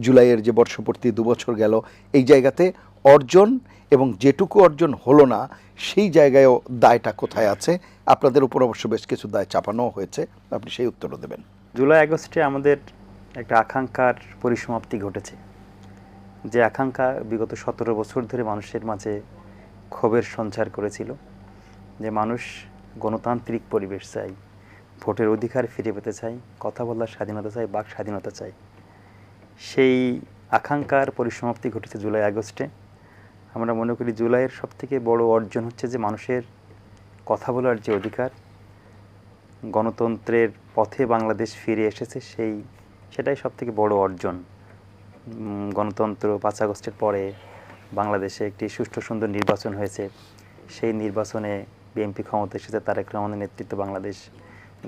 জুলাইয়ের যে বর্ষপূর্তি 2 বছর গেল, এই জায়গাতে অর্জন এবং যেটুকু অর্জন হলো না সেই জায়গায়ও দায়টা কোথায় আছে? আপনাদের উপর অবশ্য বেশ কিছু দায় চাপানোও হয়েছে, আপনি সেই উত্তরও দেবেন। জুলাই আগস্টে আমাদের একটা আকাঙ্ক্ষার পরিসমাপ্তি ঘটেছে, যে আকাঙ্ক্ষা বিগত 17 বছর ধরে মানুষের মাঝে ক্ষোভের সঞ্চার করেছিল, যে মানুষ গণতান্ত্রিক পরিবেশ চাই, ভোটের অধিকার ফিরে পেতে চাই, কথা বলার স্বাধীনতা চাই, বাক স্বাধীনতা চাই। সেই আকাঙ্ক্ষার পরিসমাপ্তি ঘটেছে জুলাই আগস্টে। আমরা মনে করি জুলাইয়ের সবথেকে বড় অর্জন হচ্ছে যে মানুষের কথা বলার যে অধিকার, গণতন্ত্রের পথে বাংলাদেশ ফিরে এসেছে, সেটাই সবথেকে বড় অর্জন। গণতন্ত্র 5 আগস্টের পরে বাংলাদেশে একটি সুষ্ঠু সুন্দর নির্বাচন হয়েছে। সেই নির্বাচনে বিএনপি ক্ষমতা এসেছে, তারেক রহমানের নেতৃত্বে বাংলাদেশ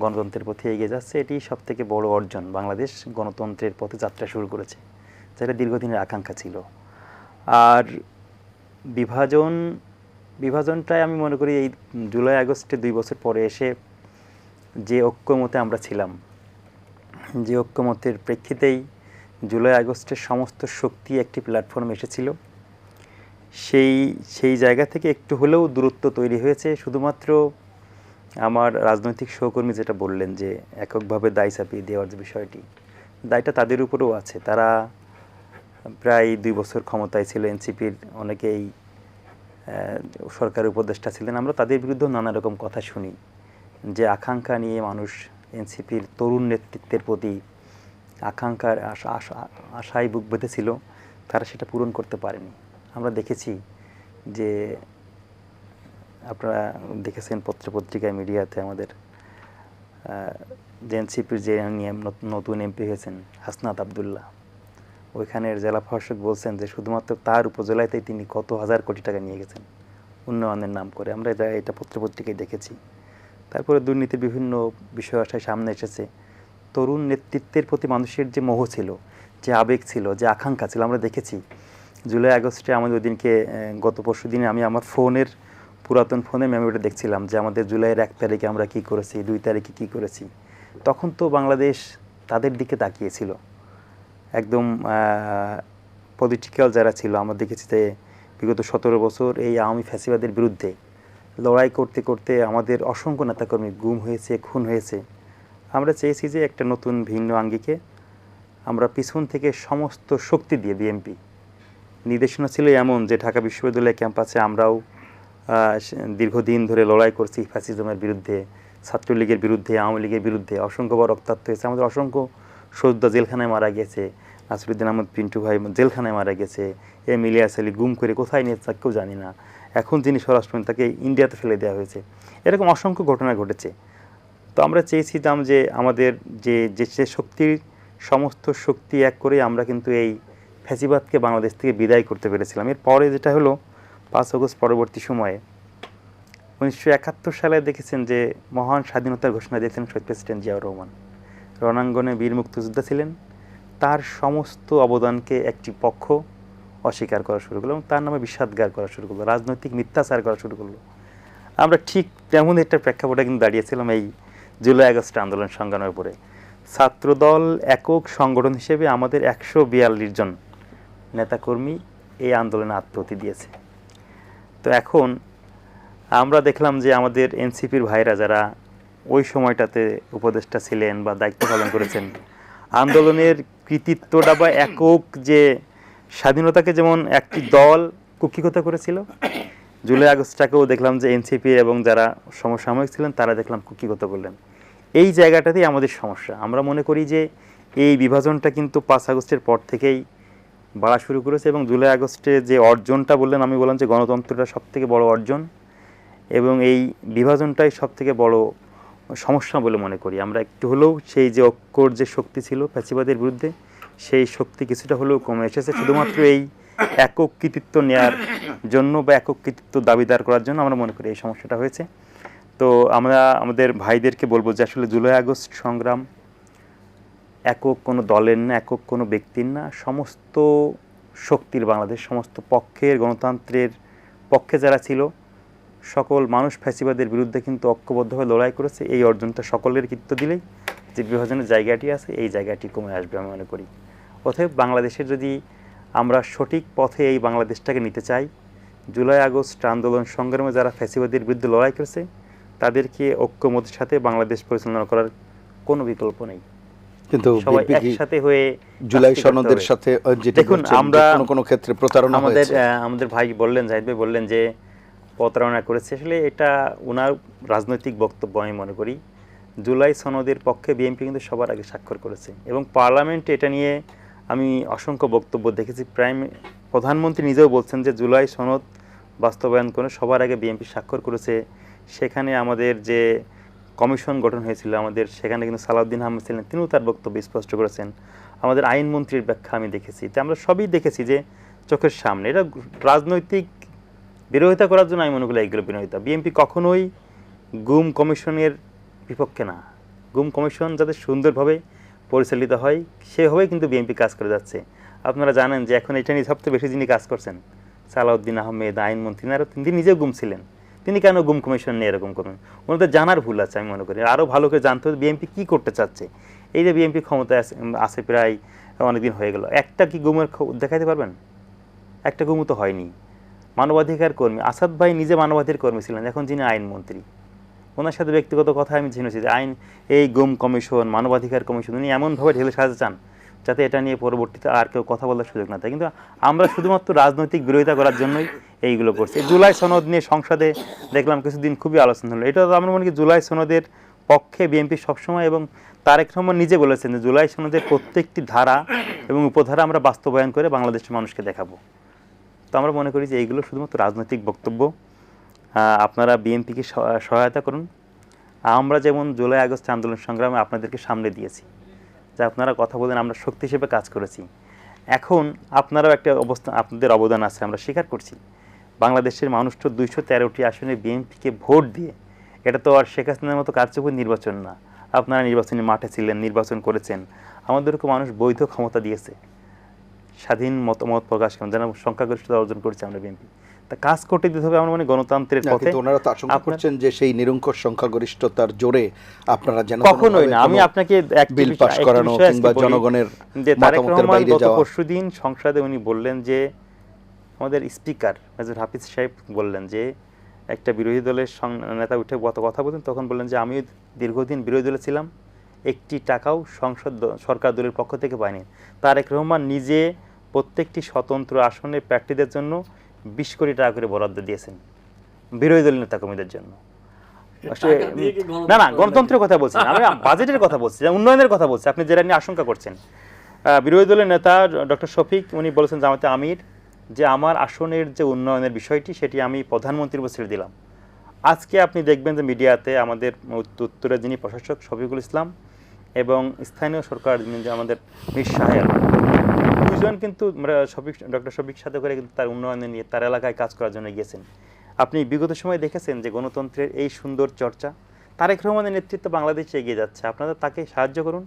গণতন্ত্রের পথে এগিয়ে যাচ্ছে। এটি সবথেকে বড় অর্জন। বাংলাদেশ গণতন্ত্রের পথে যাত্রা শুরু করেছে, যেটা দীর্ঘদিনের আকাঙ্ক্ষা ছিল। আর বিভাজনটাই আমি মনে করি এই জুলাই আগস্টে 2 বছর পরে এসে যে ঐক্যমতে আমরা ছিলাম, যে ঐক্যমতের প্রেক্ষিতেই জুলাই আগস্টের সমস্ত শক্তি একটি প্ল্যাটফর্মে এসেছিল, সেই জায়গা থেকে একটু হলেও দূরত্ব তৈরি হয়েছে। শুধুমাত্র আমার রাজনৈতিক সহকর্মী যেটা বললেন যে এককভাবে দায় চাপিয়ে দেওয়ার যে বিষয়টি, দায়টা তাদের উপরেও আছে। তারা প্রায় 2 বছর ক্ষমতায় ছিল, এনসিপির অনেকেই সরকারের উপদেষ্টা ছিলেন। আমরা তাদের বিরুদ্ধেও নানা রকম কথা শুনি, যে আকাঙ্ক্ষা নিয়ে মানুষ এনসিপির তরুণ নেতৃত্বের প্রতি আকাঙ্ক্ষার আশায় বুক বেঁধেছিল, তারা সেটা পূরণ করতে পারেনি। আমরা দেখেছি যে, আপনারা দেখেছেন পত্রপত্রিকায়, মিডিয়াতে, আমাদের যে এনসিপির যে নতুন এমপি হয়েছেন হাসনাত আবদুল্লাহ, ওইখানের জেলা প্রশাসক বলছেন যে শুধুমাত্র তার উপজেলাতেই তিনি কত হাজার কোটি টাকা নিয়ে গেছেন উন্নয়নের নাম করে। আমরা এটা পত্রপত্রিকায় দেখেছি। তারপরে দুর্নীতির বিভিন্ন বিষয় আসায় সামনে এসেছে। তরুণ নেতৃত্বের প্রতি মানুষের যে মোহ ছিল, যে আবেগ ছিল, যে আকাঙ্ক্ষা ছিল, আমরা দেখেছি জুলাই আগস্টে। আমাদের ওই দিনকে গত পরশু দিনে আমি আমার পুরাতন ফোনে মেমোরিটা দেখছিলাম যে আমাদের জুলাইয়ের 1 তারিখে আমরা কী করেছি, 2 তারিখে কী করেছি। তখন তো বাংলাদেশ তাদের দিকে তাকিয়েছিল। একদম পলিটিক্যাল যারা ছিল, আমরা দেখেছি যে বিগত 17 বছর এই আওয়ামী ফ্যাসিবাদের বিরুদ্ধে লড়াই করতে করতে আমাদের অসংখ্য নেতাকর্মী গুম হয়েছে, খুন হয়েছে। আমরা চেয়েছি যে একটা নতুন ভিন্ন আঙ্গিকে আমরা পিছন থেকে সমস্ত শক্তি দিয়ে, বিএনপি নির্দেশনা ছিল এমন যে ঢাকা বিশ্ববিদ্যালয় ক্যাম্পাসে আমরাও দীর্ঘদিন ধরে লড়াই করছি ফ্যাসিজমের বিরুদ্ধে, ছাত্রলীগের বিরুদ্ধে, আওয়ামী লীগের বিরুদ্ধে। অসংখ্যবার রক্তাক্ত হয়েছে, আমাদের অসংখ্য সৌদ্দা জেলখানায় মারা গেছে, নাসিরুদ্দিন আহমদ পিন্টু ভাই জেলখানায় মারা গেছে, ইলিয়াস আলী গুম করে কোথায় নিয়ে কেউ জানি না। এখন যিনি স্বরাষ্ট্রমন্ত্রী তাকে ইন্ডিয়াতে ফেলে দেওয়া হয়েছে। এরকম অসংখ্য ঘটনা ঘটেছে। তো আমরা চেয়েছিলাম যে আমাদের যে শক্তির সমস্ত শক্তি এক করে আমরা কিন্তু এই ফ্যাসিবাদকে বাংলাদেশ থেকে বিদায় করতে পেরেছিলাম। এরপরে যেটা হলো 5 আগস্ট পরবর্তী সময়ে 1971 সালে দেখেছেন যে মহান স্বাধীনতার ঘোষণা দিয়েছেন শহীদ প্রেসিডেন্ট জিয়াউর রহমান। রণাঙ্গনে বীর মুক্তিযোদ্ধা ছিলেন, তার সমস্ত অবদানকে একটি পক্ষ অস্বীকার করা শুরু করলো এবং তার নামে বিষাদগার করা শুরু করলো, রাজনৈতিক মিথ্যাচার করা শুরু করলো। আমরা ঠিক তেমন একটা প্রেক্ষাপটে কিন্তু দাঁড়িয়েছিলাম এই জুলাই আগস্ট আন্দোলন সংগ্রামের উপরে। ছাত্রদল একক সংগঠন হিসেবে আমাদের 142 জন নেতাকর্মী এই আন্দোলনে আত্মহতি দিয়েছে। তো এখন আমরা দেখলাম যে আমাদের এনসিপির ভাইরা যারা ওই সময়টাতে উপদেষ্টা ছিলেন বা দায়িত্ব পালন করেছেন, আন্দোলনের কৃতিত্বটা বা একক যে স্বাধীনতাকে যেমন একটি দল কুক্ষিগত করেছিল, জুলাই আগস্টটাকেও দেখলাম যে এনসিপি এবং যারা সমসাময়িক ছিলেন তারা দেখলাম কুক্ষিগত করলেন। এই জায়গাটাতেই আমাদের সমস্যা। আমরা মনে করি যে এই বিভাজনটা কিন্তু 5 আগস্টের পর থেকেই বাড়া শুরু করেছে এবং জুলাই আগস্টে যে অর্জনটা বললেন, আমি বললাম যে গণতন্ত্রটা সবথেকে বড় অর্জন এবং এই বিভাজনটাই সবথেকে বড় সমস্যা বলে মনে করি। আমরা একটু হলেও সেই যে ঐক্যর যে শক্তি ছিল ফ্যাসিবাদের বিরুদ্ধে, সেই শক্তি কিছুটা হলেও কমে এসেছে শুধুমাত্র এই একক কৃতিত্ব নেওয়ার জন্য বা একক কৃতিত্ব দাবিদার করার জন্য। আমরা মনে করি এই সমস্যাটা হয়েছে। তো আমরা আমাদের ভাইদেরকে বলবো যে আসলে জুলাই আগস্ট সংগ্রাম একক কোনো দলের না, একক কোনো ব্যক্তির না, সমস্ত শক্তির, বাংলাদেশ সমস্ত পক্ষের, গণতন্ত্রের পক্ষে যারা ছিল সকল মানুষ ফ্যাসিবাদের বিরুদ্ধে কিন্তু ঐক্যবদ্ধভাবে লড়াই করেছে। এই অর্জনটা সকলের কৃতিত্ব দিলেই যে বিভাজনের জায়গাটি আছে এই জায়গাটি কমে আসবে আমি মনে করি। অতএব বাংলাদেশের যদি আমরা সঠিক পথে এই বাংলাদেশটাকে নিতে চাই, জুলাই আগস্ট আন্দোলন সংগ্রামে যারা ফ্যাসিবাদের বিরুদ্ধে লড়াই করেছে তাদেরকে ঐক্যমতের সাথে বাংলাদেশ পরিচালনা করার কোনো বিকল্প নেই। কিন্তু সবাই বিএনপি কি একসাথে হয়ে জুলাই কাজটি করতে সনদের হবে। সাথে যেটা দেখুন, বলছেন যে আমরা কোনো ক্ষেত্রে প্রতারণা আমাদের হয়েছে, আমাদের ভাই বললেন, জাহিদ ভাই বললেন যে প্রতারণা করেছে। আসলে এটা ওনার রাজনৈতিক বক্তব্য আমি মনে করি। জুলাই সনদের পক্ষে বিএনপি কিন্তু সবার আগে স্বাক্ষর করেছে এবং পার্লামেন্টে এটা নিয়ে আমি অসংখ্য বক্তব্য দেখেছি। প্রধানমন্ত্রী নিজেও বলছেন যে জুলাই সনদ বাস্তবায়ন করে সবার আগে বিএনপি স্বাক্ষর করেছে। সেখানে আমাদের যে কমিশন গঠন হয়েছিল আমাদের, সেখানে কিন্তু সালাউদ্দিন আহমেদ ছিলেন, তিনিও তার বক্তব্য স্পষ্ট করেছেন। আমাদের আইনমন্ত্রীর ব্যাখ্যা আমি দেখেছি। তো আমরা সবই দেখেছি যে চোখের সামনে। এটা রাজনৈতিক বিরোধিতা করার জন্য আমি মনে করি এইগুলো বিরোধিতা। বিএনপি কখনোই গুম কমিশনের বিপক্ষে না। গুম কমিশন যাতে সুন্দরভাবে পরিচালিত হয় সেভাবেই কিন্তু বিএনপি কাজ করে যাচ্ছে। আপনারা জানেন যে এখন এটা নিয়ে সবচেয়ে বেশি যিনি কাজ করছেন সালাউদ্দিন আহমেদ, আইনমন্ত্রী, আর তিনি নিজেও গুম ছিলেন। তিনি কেন গুম কমিশন নিয়ে এরকম করবেন? ওনাদের জানার ভুল আছে আমি মনে করি। আরও ভালো করে জানতে হবে বিএনপি কী করতে চাচ্ছে। এই যে বিএনপি ক্ষমতায় আছে প্রায় অনেকদিন হয়ে গেল, একটা কি গুমের দেখাইতে পারবেন? একটা গুম তো হয়নি। মানবাধিকার কর্মী আসাদ ভাই নিজে মানবাধিকার কর্মী ছিলেন, এখন যিনি আইনমন্ত্রী, ওনার সাথে ব্যক্তিগত কথা আমি জেনেছি যে এই গুম কমিশন, মানবাধিকার কমিশন উনি এমনভাবে ঢেলে সাজাতে চান যাতে এটা নিয়ে পরবর্তীতে আর কেউ কথা বলার সুযোগ না থাকে। কিন্তু আমরা শুধুমাত্র রাজনৈতিক বিরোধিতা করার জন্যই এইগুলো করছি। জুলাই সনদ নিয়ে সংসদে দেখলাম কিছুদিন খুবই আলোচনা হলো। এটা তো আমরা মনে করি জুলাই সনদের পক্ষে বিএনপি সবসময়, এবং তারেক রহমান নিজে বলেছেন যে জুলাই সনদের প্রত্যেকটি ধারা এবং উপধারা আমরা বাস্তবায়ন করে বাংলাদেশের মানুষকে দেখাবো। তো আমরা মনে করি যে এইগুলো শুধুমাত্র রাজনৈতিক বক্তব্য। আপনারা বিএনপিকে সহায়তা করুন। আমরা যেমন জুলাই আগস্ট আন্দোলন সংগ্রামে আপনাদেরকে সামনে দিয়েছি, যে আপনারা কথা বলেন, আমরা শক্তি হিসেবে কাজ করেছি। এখন আপনারাও একটা অবস্থান, আপনাদের অবদান আছে, আমরা স্বীকার করছি। বাংলাদেশের মানুষ তো 213টি আসনে বিএনপিকে ভোট দিয়ে, এটা তো আর শেখ হাসিনার মতো কার্যকরী নির্বাচন না। আপনারা নির্বাচনী মাঠে ছিলেন, নির্বাচন করেছেন, আমাদেরকে মানুষ বৈধ ক্ষমতা দিয়েছে, স্বাধীন মতামত প্রকাশ করেন, যেন সংখ্যাগরিষ্ঠতা অর্জন করেছে আমরা বিএনপি। তা কাজ করতে দিতে হবে আমরা মানে গণতন্ত্রের পথে। কিন্তু ওনারা তো আশঙ্কা করছেন যে সেই নিরঙ্কুশ সংখ্যাগরিষ্ঠতার জোরে আপনারা যেন কখনোই না। আমি আপনাকে বিল পাস করানো কিংবা জনগণের যে তারেক মতামতের রহমান বাইরে গত যাওয়া। পরশুদিন সংসদে উনি বললেন যে, আমাদের স্পিকার মেজর হাফিজ সাহেব বললেন যে, একটা বিরোধী দলের নেতা উঠে কথা বলেন, তখন বললেন যে আমি দীর্ঘদিন বিরোধী দলে ছিলাম, একটি টাকাও সরকার দলের পক্ষ থেকে পাইনি। তারেক রহমান নিজে প্রত্যেকটি স্বতন্ত্র আসনের প্রার্থীদের জন্য 20 কোটি টাকা করে বরাদ্দ দিয়েছেন বিরোধী দলের নেতাকর্মীদের জন্য। না না, গণতন্ত্রের কথা বলছি, আমি বাজেটের কথা বলছি, উন্নয়নের কথা বলছি। আপনি যেটা নিয়ে আশঙ্কা করছেন, বিরোধী দলের নেতা ডক্টর শফিক উনি বলেছেন জামাতে আমির যে আমার আসনের যে উন্নয়নের বিষয়টি সেটি আমি প্রধানমন্ত্রীর উপর ছেড়ে দিলাম। আজকে আপনি দেখবেন যে মিডিয়াতে আমাদের উত্তরে যিনি প্রশাসক শফিকুল ইসলাম এবং স্থানীয় সরকার আমাদের মীর সাহেব, দুইজন কিন্তু ডক্টর শফিক সাথে করে কিন্তু তার উন্নয়নে নিয়ে তার এলাকায় কাজ করার জন্য গিয়েছেন। আপনি বিগত সময়ে দেখেছেন যে গণতন্ত্রের এই সুন্দর চর্চা, তারেক রহমানের নেতৃত্বে বাংলাদেশে এগিয়ে যাচ্ছে। আপনারা তাকে সাহায্য করুন।